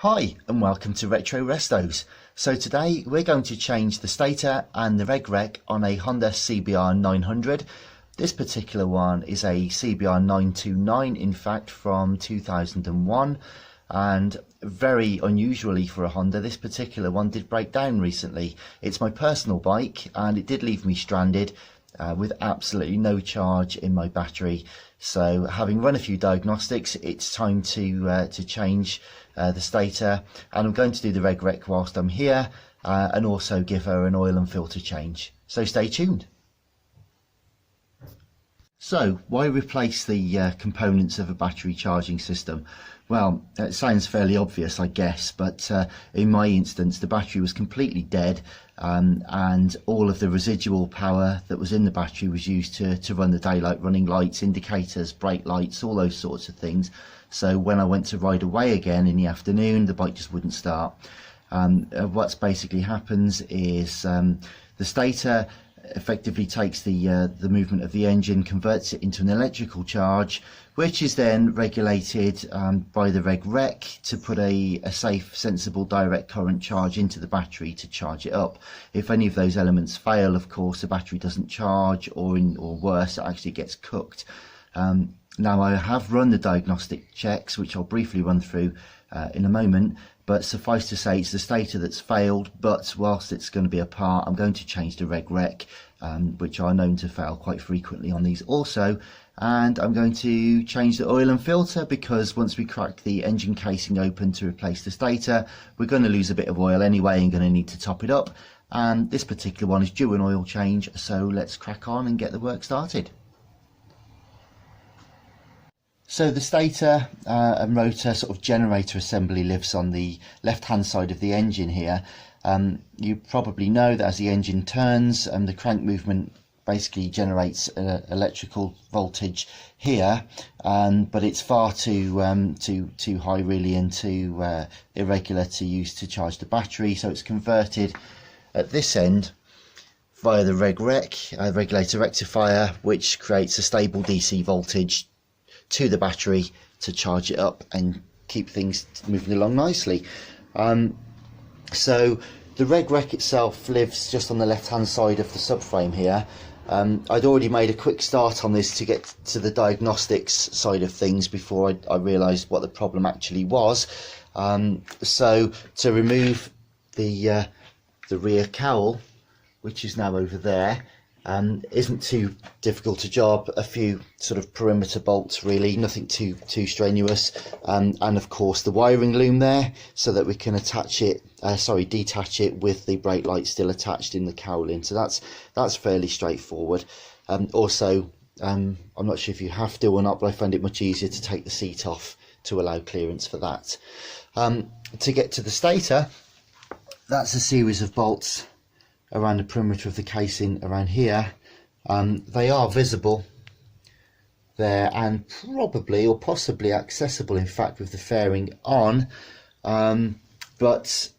Hi and welcome to Retro Restos. So today we're going to change the stator and the reg rec on a Honda CBR900. This particular one is a CBR929 in fact from 2001, and very unusually for a Honda, this particular one did break down recently. It's my personal bike and it did leave me stranded with absolutely no charge in my battery. So having run a few diagnostics, it's time to change the stator, and I'm going to do the reg rec whilst I'm here and also give her an oil and filter change. So stay tuned. So why replace the components of a battery charging system? Well, it sounds fairly obvious, I guess, but in my instance the battery was completely dead, and all of the residual power that was in the battery was used to run the daylight running lights, indicators, brake lights, all those sorts of things. So when I went to ride away again in the afternoon, the bike just wouldn't start. What's basically happens is the stator effectively takes the movement of the engine, converts it into an electrical charge, which is then regulated by the reg rec to put a safe, sensible direct current charge into the battery to charge it up. If any of those elements fail, of course, the battery doesn't charge, or worse, it actually gets cooked. Now I have run the diagnostic checks, which I'll briefly run through in a moment, but suffice to say it's the stator that's failed. But whilst it's going to be a part, I'm going to change the reg rec, which are known to fail quite frequently on these also, and I'm going to change the oil and filter, because once we crack the engine casing open to replace the stator, we're going to lose a bit of oil anyway and going to need to top it up, and this particular one is due an oil change, so let's crack on and get the work started. So the stator and rotor sort of generator assembly lives on the left hand side of the engine here. You probably know that as the engine turns, the crank movement basically generates electrical voltage here, but it's far too high really, and too irregular to use to charge the battery, so it's converted at this end via the reg rec regulator rectifier, which creates a stable DC voltage to the battery to charge it up and keep things moving along nicely. So the reg rec itself lives just on the left hand side of the subframe here. I'd already made a quick start on this to get to the diagnostics side of things before I realised what the problem actually was. So to remove the rear cowl, which is now over there, isn't too difficult a job. A few sort of perimeter bolts really, nothing too strenuous, and of course the wiring loom there so that we can detach it with the brake light still attached in the cowling. So that's fairly straightforward. Also, I'm not sure if you have to or not, but I find it much easier to take the seat off to allow clearance for that. To get to the stator, that's a series of bolts around the perimeter of the casing around here. They are visible there and probably or possibly accessible in fact with the fairing on, but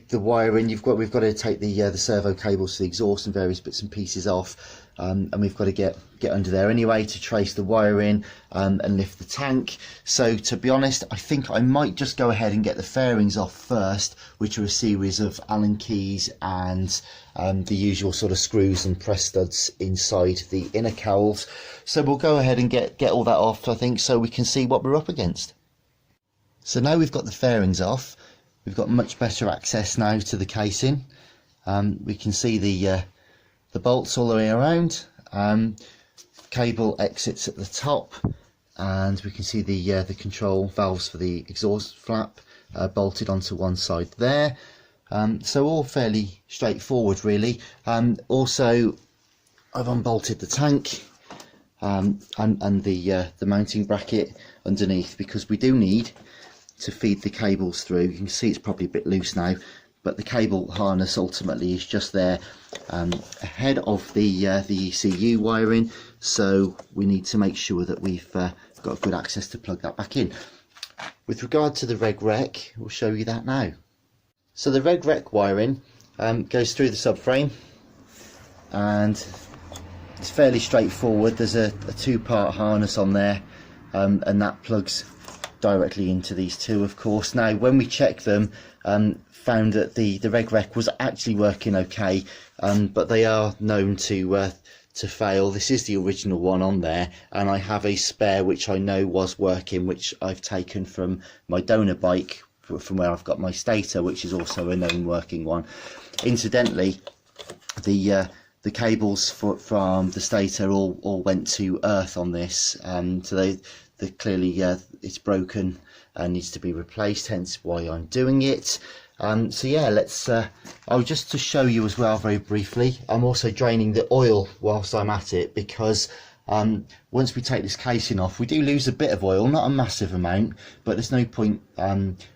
the wiring, we've got to take the servo cables to the exhaust and various bits and pieces off, and we've got to get under there anyway to trace the wiring and lift the tank. So to be honest, I think I might just go ahead and get the fairings off first, which are a series of Allen keys and the usual sort of screws and press studs inside the inner cowls. So we'll go ahead and get all that off, I think, so we can see what we're up against. So now we've got the fairings off, we've got much better access now to the casing. We can see the bolts all the way around. Cable exits at the top, and we can see the control valves for the exhaust flap bolted onto one side there. So all fairly straightforward really. Also, I've unbolted the tank and the mounting bracket underneath, because we do need to feed the cables through. You can see it's probably a bit loose now, but the cable harness ultimately is just there ahead of the ECU wiring, so we need to make sure that we've got good access to plug that back in. With regard to the reg rec, we'll show you that now. So the reg rec wiring goes through the subframe, and it's fairly straightforward. There's a two-part harness on there, and that plugs directly into these two, of course. Now when we checked them, found that the reg rec was actually working okay, but they are known to fail. This is the original one on there, and I have a spare which I know was working, which I've taken from my donor bike, from where I've got my Stator, which is also a known working one. Incidentally, the cables from the Stator all went to earth on this, so they clearly it's broken and needs to be replaced, hence why I'm doing it. So yeah, let's just to show you as well very briefly, I'm also draining the oil whilst I'm at it, because once we take this casing off, we do lose a bit of oil, not a massive amount, but there's no point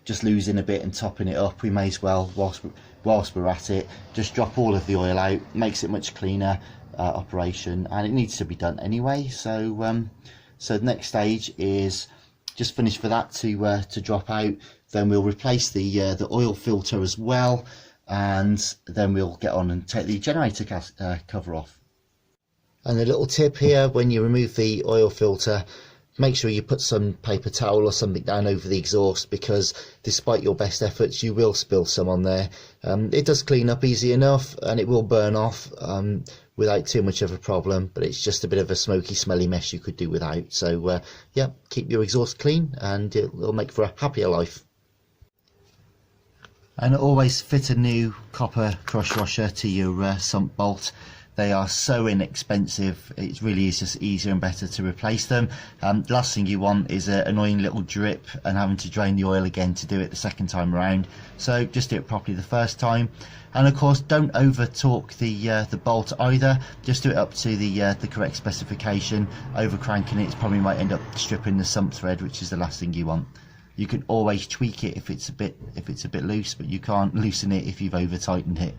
just losing a bit and topping it up. We may as well, whilst we're at it, just drop all of the oil out. Makes it much cleaner operation, and it needs to be done anyway. So so the next stage is just finish for that to drop out. Then we'll replace the oil filter as well, and then we'll get on and take the generator cover off. And a little tip here: when you remove the oil filter, make sure you put some paper towel or something down over the exhaust, because despite your best efforts, you will spill some on there. It does clean up easy enough, and it will burn off without too much of a problem, but it's just a bit of a smoky, smelly mess you could do without. So yeah, keep your exhaust clean and it'll make for a happier life. And always fit a new copper crush washer to your sump bolt. They are so inexpensive, it really is just easier and better to replace them. Last thing you want is an annoying little drip and having to drain the oil again to do it the second time around. So just do it properly the first time. And of course, don't over torque the bolt either. Just do it up to the correct specification. Over cranking it probably might end up stripping the sump thread, which is the last thing you want. You can always tweak it if it's a bit loose, but you can't loosen it if you've over tightened it.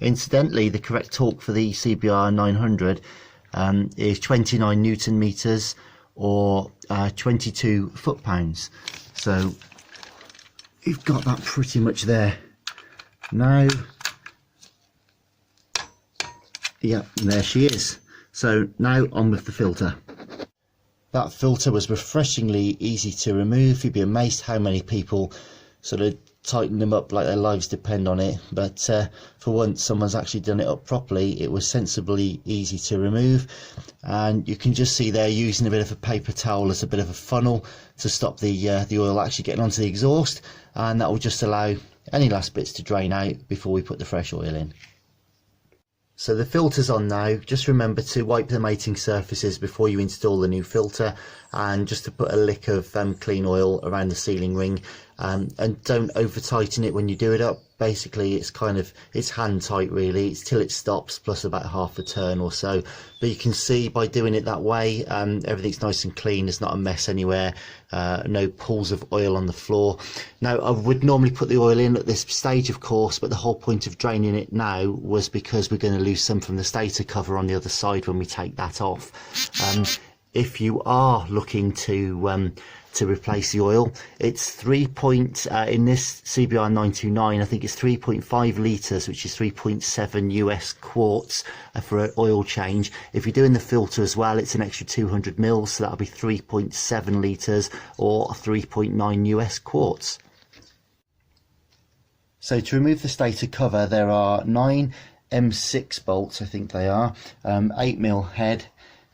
Incidentally, the correct torque for the CBR900 is 29 Newton meters or 22 foot-pounds. So you've got that pretty much there. Now, yeah, there she is. So now on with the filter. That filter was refreshingly easy to remove. You'd be amazed how many people sort of tighten them up like their lives depend on it, but for once someone's actually done it up properly. It was sensibly easy to remove, and you can just see they're using a bit of a paper towel as a bit of a funnel to stop the oil actually getting onto the exhaust, and that will just allow any last bits to drain out before we put the fresh oil in. So the filter's on now. Just remember to wipe the mating surfaces before you install the new filter, and just to put a lick of clean oil around the sealing ring, and don't over tighten it when you do it up. Basically it's hand tight really. It's till it stops plus about half a turn or so, but you can see by doing it that way, everything's nice and clean. There's not a mess anywhere, no pools of oil on the floor. Now I would normally put the oil in at this stage, of course, but the whole point of draining it now was because we're going to lose some from the Stator cover on the other side when we take that off. If you are looking to replace the oil, it's in this CBR929, I think it's 3.5 litres, which is 3.7 US quarts for an oil change. If you're doing the filter as well, it's an extra 200 mils, so that'll be 3.7 litres or 3.9 US quarts. So to remove the Stator cover, there are 9 M6 bolts, I think they are, 8mm head,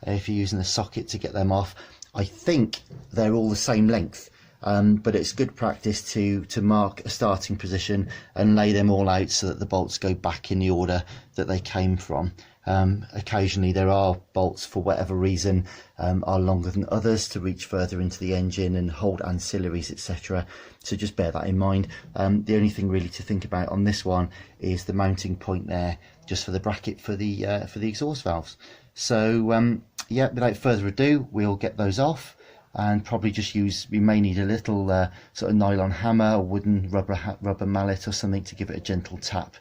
if you're using the socket to get them off. I think they're all the same length, but it's good practice to mark a starting position and lay them all out so that the bolts go back in the order that they came from. Occasionally there are bolts, for whatever reason, are longer than others to reach further into the engine and hold ancillaries, etc. So just bear that in mind. The only thing really to think about on this one is the mounting point there, just for the bracket for the exhaust valves. So yeah, without further ado, we'll get those off, and probably just we may need a little sort of nylon hammer or wooden rubber mallet or something to give it a gentle tap,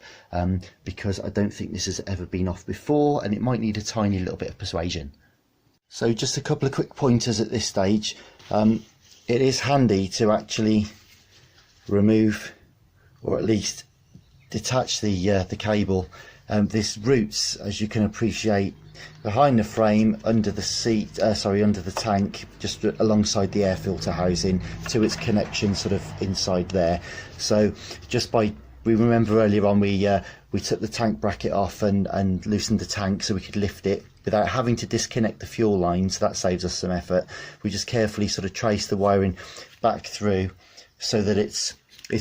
because I don't think this has ever been off before, and it might need a tiny little bit of persuasion. So just a couple of quick pointers at this stage. It is handy to actually remove, or at least detach the cable This routes, as you can appreciate, behind the frame, under the seat, under the tank, just alongside the air filter housing, to its connection sort of inside there. So we remember earlier on we took the tank bracket off and loosened the tank so we could lift it without having to disconnect the fuel line, so that saves us some effort. We just carefully sort of trace the wiring back through so that it's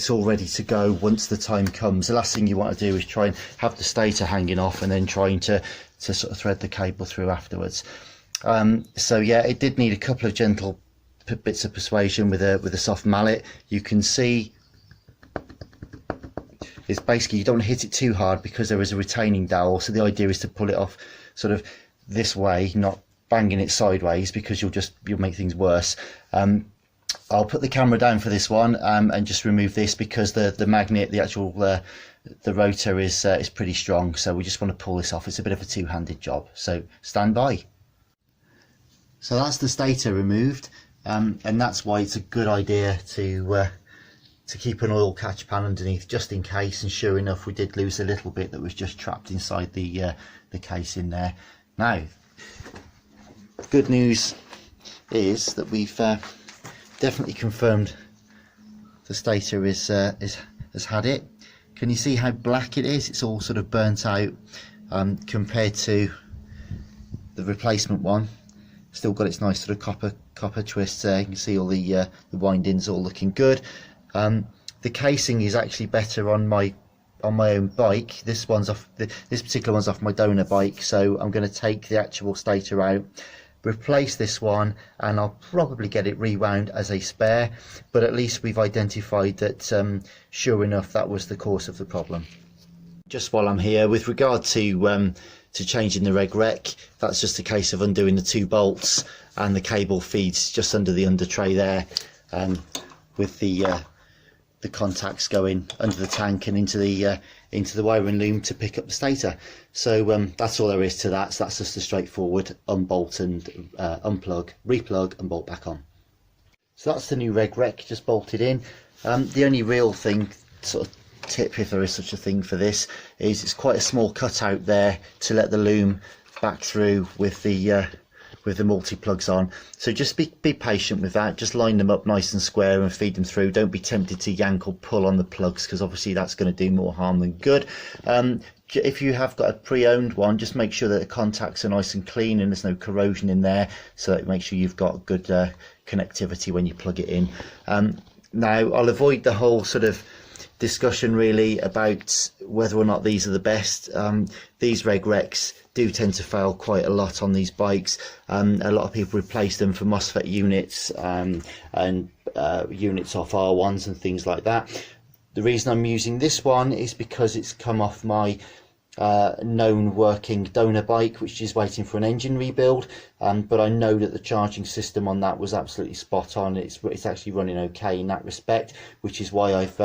all ready to go once the time comes. The last thing you want to do is try and have the stator hanging off and then trying to sort of thread the cable through afterwards. So yeah, it did need a couple of gentle bits of persuasion with a soft mallet. You can see it's basically, you don't want to hit it too hard because there is a retaining dowel, so the idea is to pull it off sort of this way, not banging it sideways, because you'll make things worse. I'll put the camera down for this one and just remove this because the magnet, the actual the rotor is pretty strong, so we just want to pull this off. It's a bit of a two-handed job, so stand by. So that's the stator removed, and that's why it's a good idea to keep an oil catch pan underneath just in case. And sure enough, we did lose a little bit that was just trapped inside the case in there. Now, good news is that we've definitely confirmed the stator has had it. Can you see how black it is? It's all sort of burnt out compared to the replacement one. Still got its nice sort of copper twists there. You can see all the windings all looking good. The casing is actually better on my own bike. This particular one's off my donor bike, so I'm going to take the actual stator out, replace this one, and I'll probably get it rewound as a spare, but at least we've identified that sure enough that was the cause of the problem. Just while I'm here, with regard to changing the reg rec, that's just a case of undoing the 2 bolts, and the cable feeds just under the under tray there, with the contacts going under the tank and into the wiring loom to pick up the stator. So that's all there is to that. So that's just a straightforward unbolt and unplug, replug and bolt back on. So that's the new reg rec just bolted in. The only real thing, sort of tip if there is such a thing for this, is it's quite a small cutout there to let the loom back through with the multi-plugs on. So just be patient with that. Just line them up nice and square and feed them through. Don't be tempted to yank or pull on the plugs, because obviously that's going to do more harm than good. If you have got a pre-owned one, just make sure that the contacts are nice and clean and there's no corrosion in there, so that make sure you've got good connectivity when you plug it in. Now I'll avoid the whole sort of discussion really about whether or not these are the best. These reg recs do tend to fail quite a lot on these bikes. A lot of people replace them for MOSFET units and units off R1s and things like that. The reason I'm using this one is because it's come off my known working donor bike, which is waiting for an engine rebuild, but I know that the charging system on that was absolutely spot on. It's actually running okay in that respect, which is why I've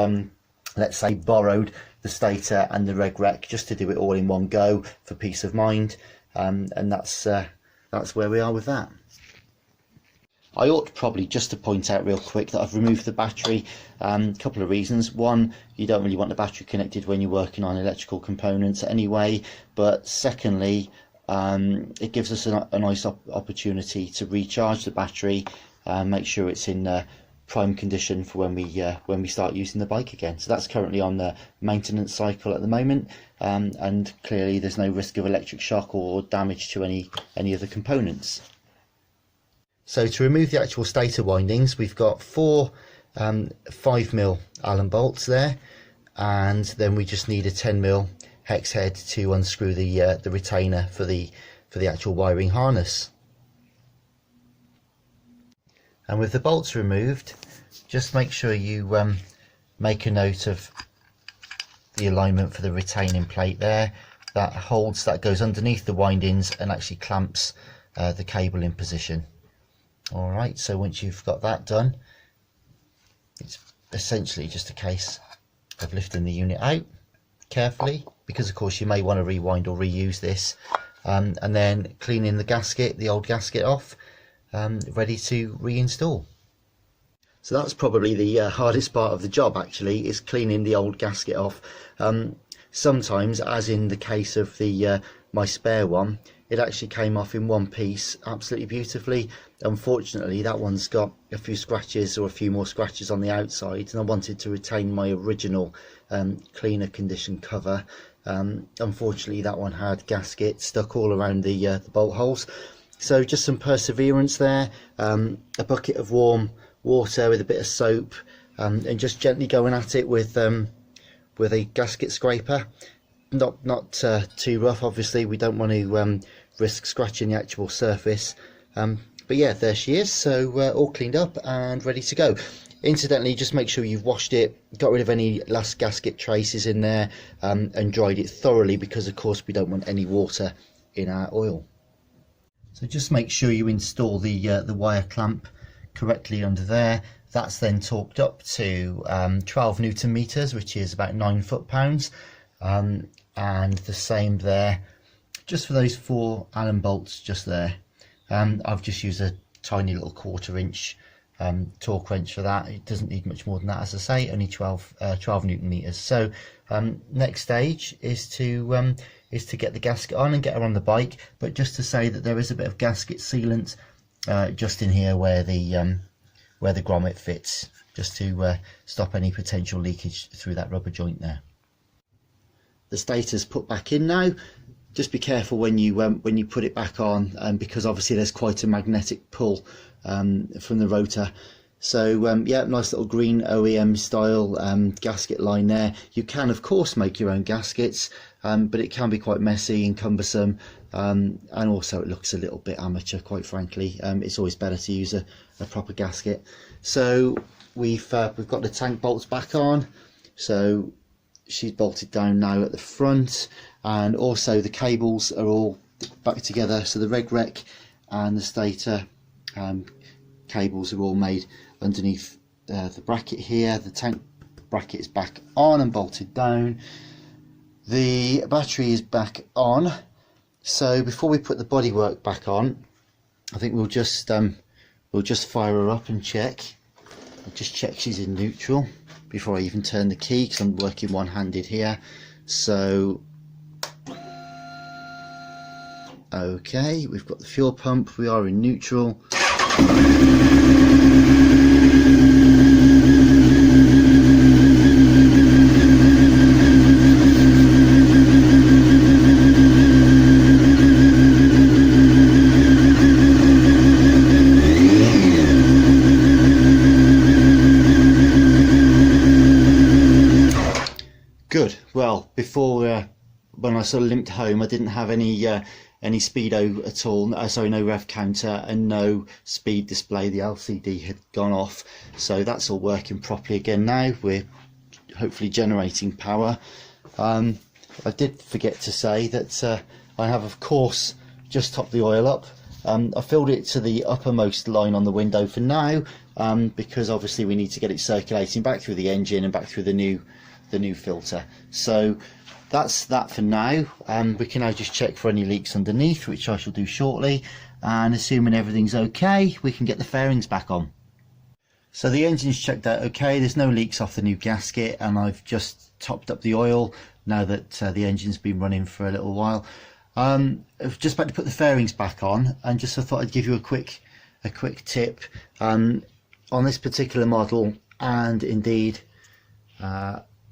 let's say borrowed the stator and the reg rec just to do it all in one go for peace of mind, and that's where we are with that. I ought probably just to point out real quick that I've removed the battery. A couple of reasons. One, you don't really want the battery connected when you're working on electrical components anyway, but secondly, it gives us a nice opportunity to recharge the battery, make sure it's in prime condition for when we start using the bike again. So that's currently on the maintenance cycle at the moment, and clearly there's no risk of electric shock or damage to any of the components. So to remove the actual stator windings, we've got 4 5mm Allen bolts there, and then we just need a 10mm hex head to unscrew the retainer for the actual wiring harness. And with the bolts removed, just make sure you make a note of the alignment for the retaining plate there. That goes underneath the windings and actually clamps the cable in position. Alright, so once you've got that done, it's essentially just a case of lifting the unit out carefully, because of course you may want to rewind or reuse this, and then cleaning the old gasket off, ready to reinstall. So that's probably the hardest part of the job actually, is cleaning the old gasket off. sometimes, as in the case of the my spare one, it actually came off in one piece absolutely beautifully. Unfortunately, that one's got a few scratches, or a few more scratches on the outside, and I wanted to retain my original cleaner condition cover. Unfortunately, that one had gasket stuck all around the bolt holes. So just some perseverance there, a bucket of warm water with a bit of soap, and just gently going at it with a gasket scraper. Not too rough, obviously we don't want to risk scratching the actual surface, but yeah, there she is. So all cleaned up and ready to go. Incidentally, just make sure you've washed it, got rid of any last gasket traces in there, and dried it thoroughly, because of course we don't want any water in our oil. So just make sure you install the wire clamp correctly under there. That's then torqued up to 12 Newton meters, which is about 9 foot-pounds, and the same there just for those 4 Allen bolts just there. I've just used a tiny little 1/4 inch torque wrench for that. It doesn't need much more than that, as I say, only 12 Newton meters. So next stage is to get the gasket on and get her on the bike. But just to say that there is a bit of gasket sealant just in here where the grommet fits, just to stop any potential leakage through that rubber joint there. The stator's put back in now. Just be careful when you put it back on, because obviously there's quite a magnetic pull from the rotor. So yeah, nice little green OEM style gasket line there. You can of course make your own gaskets, but it can be quite messy and cumbersome, and also it looks a little bit amateur, quite frankly. It's always better to use a proper gasket. So we've got the tank bolts back on, so she's bolted down now at the front, and also the cables are all back together. So the reg rec and the stator cables are all made underneath the bracket here. The tank bracket is back on and bolted down. The battery is back on. So before we put the bodywork back on, I think we'll just fire her up and check. I'll just check she's in neutral before I even turn the key, because I'm working one-handed here. So okay, we've got the fuel pump, we are in neutral. Good. Well, before when I sort of limped home, I didn't have any speedo at all. Sorry, no rev counter and no speed display. The LCD had gone off, so that's all working properly again now. We're hopefully generating power. I did forget to say that I have of course just topped the oil up. I filled it to the uppermost line on the window for now, because obviously we need to get it circulating back through the engine and back through the new filter. So that's that for now. We can now just check for any leaks underneath, which I shall do shortly, and assuming everything's okay, we can get the fairings back on. So the engine's checked out okay, there's no leaks off the new gasket, and I've just topped up the oil now that the engine's been running for a little while. I was just about to put the fairings back on, and just I thought I'd give you a quick tip on this particular model, and indeed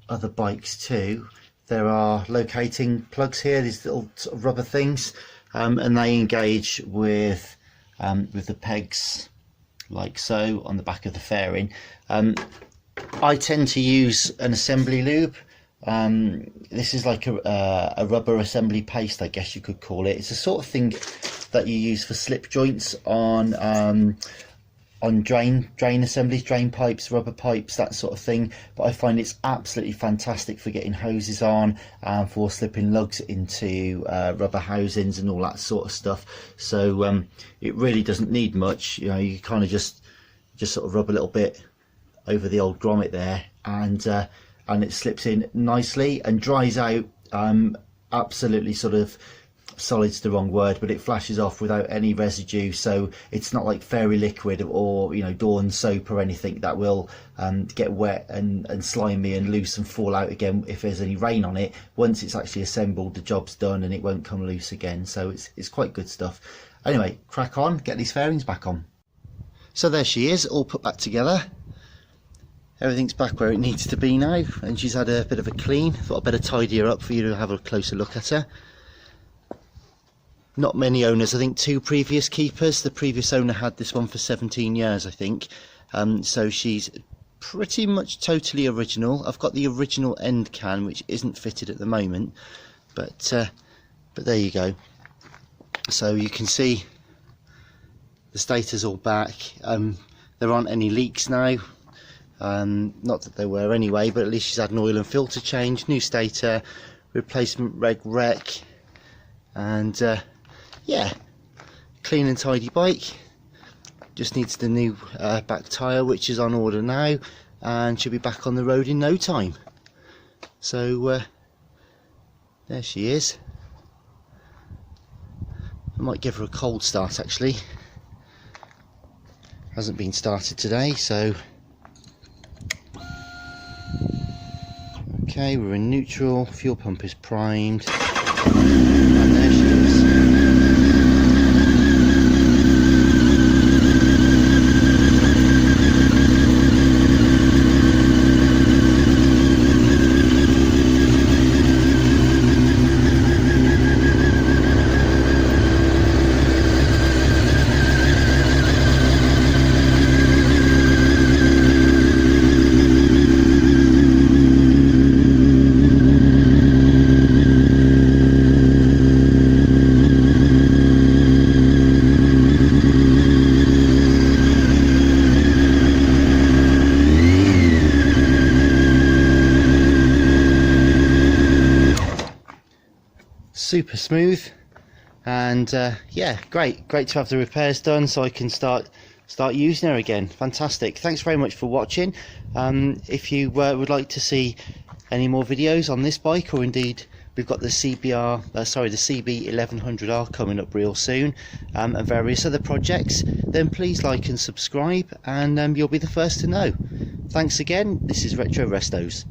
other bikes too. There are locating plugs here, these little sort of rubber things, and they engage with the pegs like so on the back of the fairing. I tend to use an assembly lube. This is like a rubber assembly paste, I guess you could call it. It's the sort of thing that you use for slip joints on drain assemblies, drain pipes, rubber pipes, that sort of thing. But I find it's absolutely fantastic for getting hoses on and for slipping lugs into rubber housings and all that sort of stuff. So it really doesn't need much. You know, you kind of just sort of rub a little bit over the old grommet there, and it slips in nicely and dries out absolutely sort of solid's the wrong word, but it flashes off without any residue, so it's not like fairy liquid or, you know, Dawn soap or anything that will get wet and slimy and loose and fall out again if there's any rain on it. Once it's actually assembled, the job's done and it won't come loose again, so it's quite good stuff. Anyway, crack on, get these fairings back on. So there she is, all put back together. Everything's back where it needs to be now, and she's had a bit of a clean. Thought I'd better tidy her up for you to have a closer look at her. Not many owners, I think 2 previous keepers. The previous owner had this one for 17 years, I think. So she's pretty much totally original. I've got the original end can, which isn't fitted at the moment, but there you go. So you can see the stator's all back. There aren't any leaks now. Not that there were anyway, but at least she's had an oil and filter change, new stator, replacement rec, and yeah, clean and tidy bike. Just needs the new back tyre, which is on order now, and she'll be back on the road in no time. So there she is. I might give her a cold start actually. Hasn't been started today, so okay, we're in neutral, fuel pump is primed, and there she is. Super smooth, and yeah, great to have the repairs done so I can start using her again. Fantastic. Thanks very much for watching. If you would like to see any more videos on this bike, or indeed we've got the CB1100R coming up real soon, and various other projects, then please like and subscribe, and you'll be the first to know. Thanks again. This is Retro Restos.